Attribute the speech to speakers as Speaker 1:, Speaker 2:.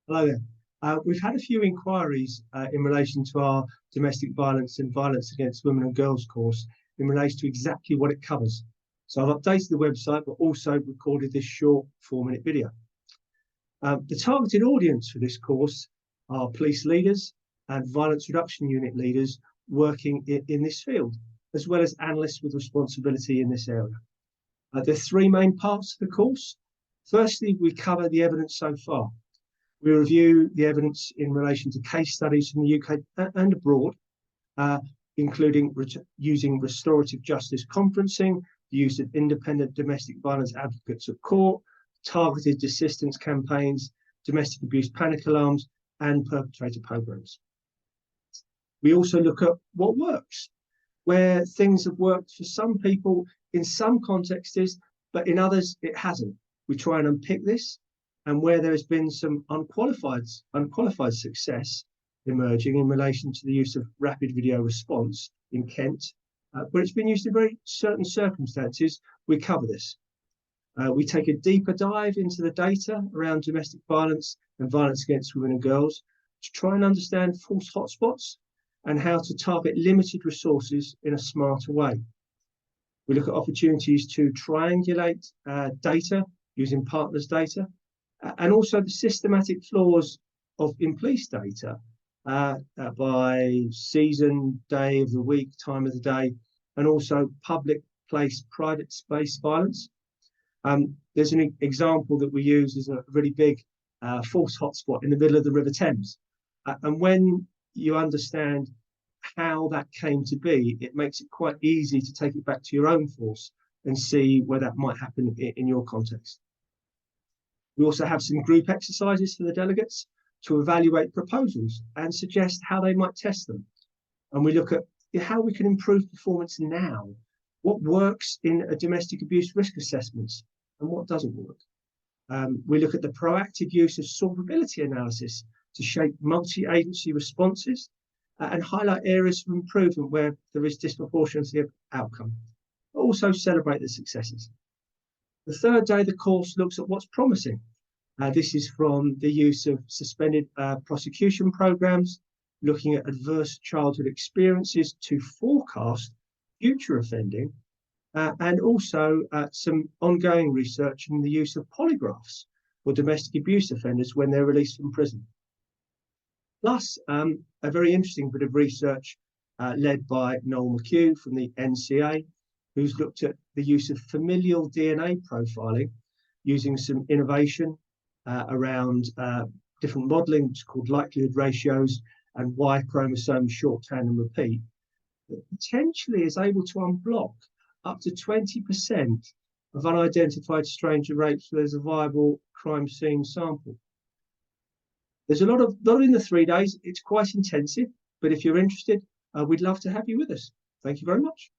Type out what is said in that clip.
Speaker 1: Hello there. We've had a few inquiries in relation to our domestic violence and violence against women and girls course in relation to exactly what it covers. So I've updated the website, but also recorded this short 4-minute video. The targeted audience for this course are police leaders and violence reduction unit leaders working in this field, as well as analysts with responsibility in this area. There are 3 main parts to the course. Firstly, we cover the evidence so far. We review the evidence in relation to case studies from the UK and abroad, including using restorative justice conferencing, the use of independent domestic violence advocates at court, targeted assistance campaigns, domestic abuse panic alarms, and perpetrator programs. We also look at what works, where things have worked for some people in some contexts, but in others it hasn't. We try and unpick this, and where there has been some unqualified success emerging in relation to the use of rapid video response in Kent, where it's been used in very certain circumstances, we cover this. We take a deeper dive into the data around domestic violence and violence against women and girls to try and understand false hotspots and how to target limited resources in a smarter way. We look at opportunities to triangulate data using partners' data, and also the systematic flaws in police data by season, day of the week, time of the day, and also public place, private space violence. There's an example that we use as a really big false hotspot in the middle of the River Thames. And when you understand how that came to be, it makes it quite easy to take it back to your own force and see where that might happen in your context. We also have some group exercises for the delegates to evaluate proposals and suggest how they might test them. And we look at how we can improve performance now, what works in a domestic abuse risk assessments and what doesn't work. We look at the proactive use of solvability analysis to shape multi-agency responses and highlight areas of improvement where there is disproportionality of outcome, but also celebrate the successes. The third day of the course looks at what's promising. This is from the use of suspended prosecution programs, looking at adverse childhood experiences to forecast future offending, and also some ongoing research in the use of polygraphs for domestic abuse offenders when they're released from prison. Plus, a very interesting bit of research led by Noel McHugh from the NCA, who's looked at the use of familial DNA profiling using some innovation around different modelling called likelihood ratios and Y chromosome shorthand and repeat, that potentially is able to unblock up to 20% of unidentified stranger rapes where there's a viable crime scene sample. There's a lot in the 3 days. It's quite intensive, but if you're interested, we'd love to have you with us. Thank you very much.